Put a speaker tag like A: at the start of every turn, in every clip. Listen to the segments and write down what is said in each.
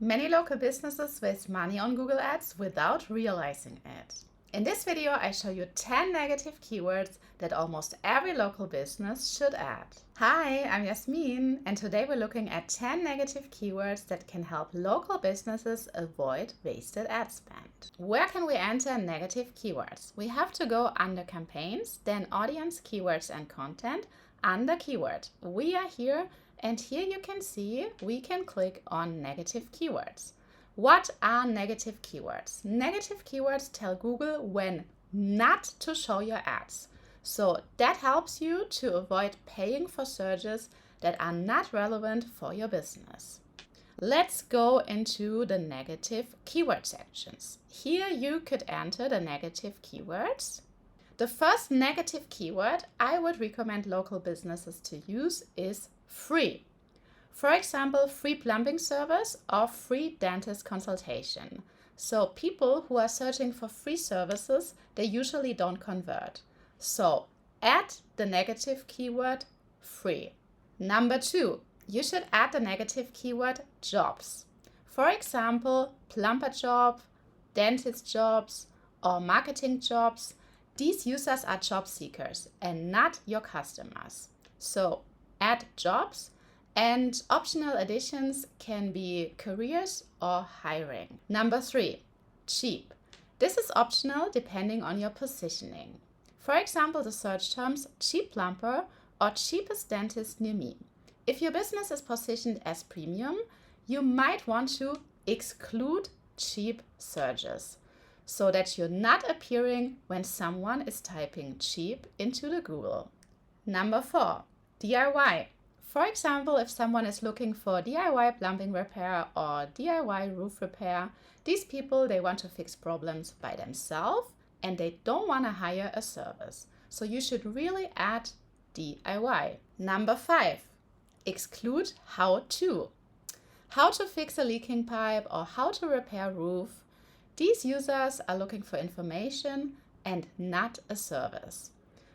A: Many local businesses waste money on Google Ads without realizing it. In this video, I show you 10 negative keywords that almost every local business should add. Hi, I'm Jasmin, and today we're looking at 10 negative keywords that can help local businesses avoid wasted ad spend. Where can we enter negative keywords? We have to go under campaigns, then audience, keywords and content, under keyword. We are here, and here you can see we can click on negative keywords. What are negative keywords? Negative keywords tell Google when not to show your ads. So that helps you to avoid paying for searches that are not relevant for your business. Let's go into the negative keyword sections. Here you could enter the negative keywords. The first negative keyword I would recommend local businesses to use is free. For example, free plumbing service or free dentist consultation. So people who are searching for free services, they usually don't convert. So add the negative keyword free. Number 2, you should add the negative keyword jobs. For example, plumber job, dentist jobs, or marketing jobs. These users are job seekers and not your customers. So add jobs, and optional additions can be careers or hiring. Number 3, cheap. This is optional depending on your positioning. For example, the search terms cheap plumber or cheapest dentist near me. If your business is positioned as premium, you might want to exclude cheap searches, so that you're not appearing when someone is typing cheap into the Google. Number 4, DIY. For example, if someone is looking for DIY plumbing repair or DIY roof repair, these people, they want to fix problems by themselves and they don't want to hire a service. So you should really add DIY. Number 5, exclude how to. How to fix a leaking pipe or how to repair roof. These users are looking for information and not a service.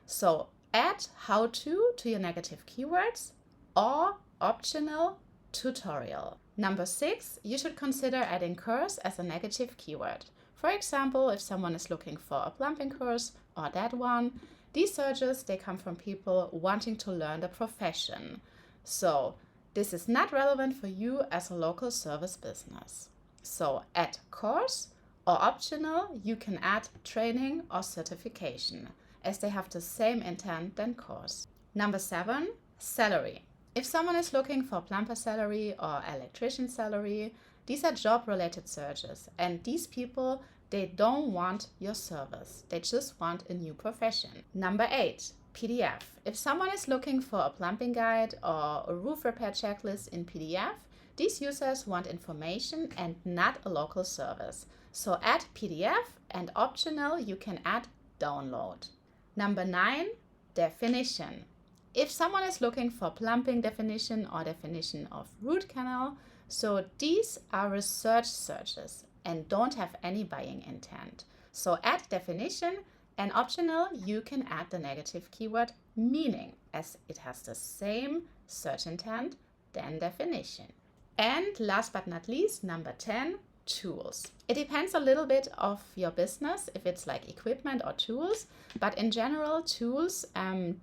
A: So add how to your negative keywords or optional tutorial. Number 6, you should consider adding course as a negative keyword. For example, if someone is looking for a plumbing course or that one, these searches, they come from people wanting to learn the profession. So this is not relevant for you as a local service business. So add course, or optional, you can add training or certification, as they have the same intent than course. Number 7, salary. If someone is looking for plumber salary or electrician salary, these are job-related searches, and these people, they don't want your service. They just want a new profession. Number 8, PDF. If someone is looking for a plumbing guide or a roof repair checklist in PDF, these users want information and not a local service. So add PDF, and optional, you can add download. Number 9, definition. If someone is looking for plumbing definition or definition of root canal, so these are research searches and don't have any buying intent. So add definition, and optional, you can add the negative keyword meaning, as it has the same search intent than definition. And last but not least, number 10, tools. It depends a little bit of your business, if it's like equipment or tools, but in general, tools,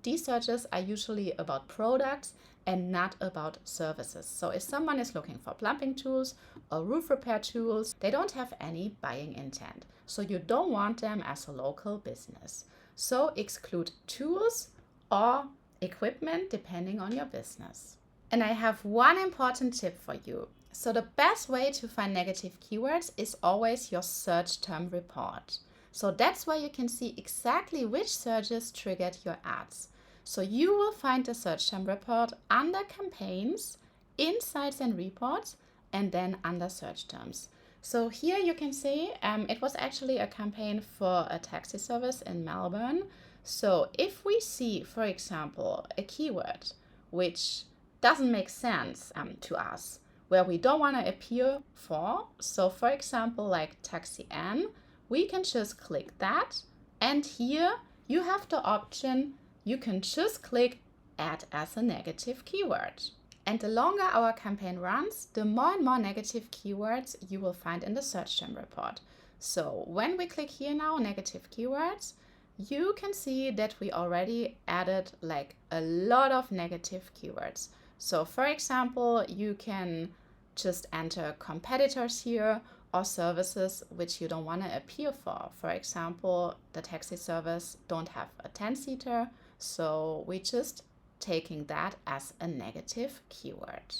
A: these searches are usually about products and not about services. So if someone is looking for plumbing tools or roof repair tools, they don't have any buying intent. So you don't want them as a local business. So exclude tools or equipment depending on your business. And I have one important tip for you. So the best way to find negative keywords is always your search term report. So that's where you can see exactly which searches triggered your ads. So you will find the search term report under campaigns, insights and reports, and then under search terms. So here you can see it was actually a campaign for a taxi service in Melbourne. So if we see, for example, a keyword which doesn't make sense to us, where we don't want to appear for, so for example, like taxi N, we can just click that, and here you have the option, you can just click add as a negative keyword. And the longer our campaign runs, the more and more negative keywords you will find in the search term report. So when we click here now, negative keywords, you can see that we already added like a lot of negative keywords. So for example, you can just enter competitors here or services which you don't want to appear for. For example, the taxi service don't have a 10-seater, so we just taking that as a negative keyword.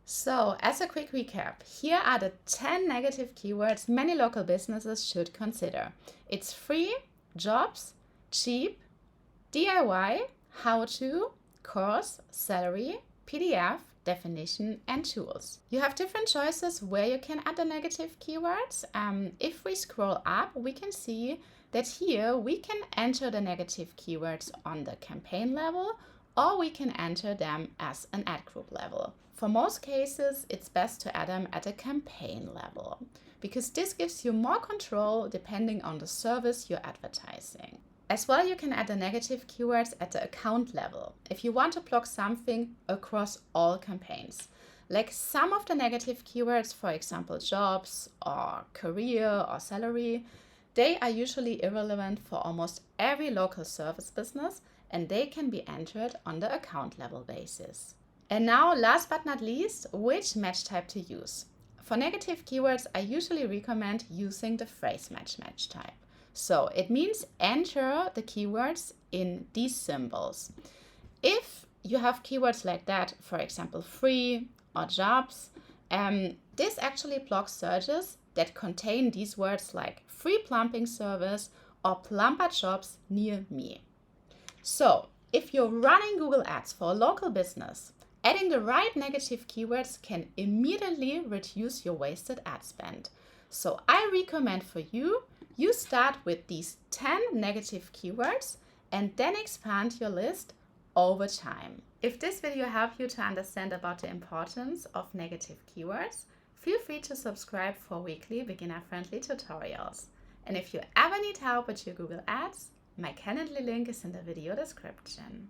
A: So as a quick recap, here are the 10 negative keywords many local businesses should consider. It's free, jobs, cheap, DIY, how to, course, salary, PDF, definition, and tools. You have different choices where you can add the negative keywords. If we scroll up, we can see that here we can enter the negative keywords on the campaign level, or we can enter them as an ad group level. For most cases, it's best to add them at a campaign level, because this gives you more control depending on the service you're advertising. As well, you can add the negative keywords at the account level if you want to block something across all campaigns. Like some of the negative keywords, for example, jobs or career or salary, they are usually irrelevant for almost every local service business, and they can be entered on the account level basis. And now, last but not least, which match type to use. For negative keywords, I usually recommend using the phrase match type. So it means enter the keywords in these symbols. If you have keywords like that, for example, free or jobs, this actually blocks searches that contain these words like free plumbing service or plumber jobs near me. So if you're running Google Ads for a local business, adding the right negative keywords can immediately reduce your wasted ad spend. So I recommend for you start with these 10 negative keywords and then expand your list over time. If this video helped you to understand about the importance of negative keywords, feel free to subscribe for weekly beginner-friendly tutorials. And if you ever need help with your Google Ads, my Calendly link is in the video description.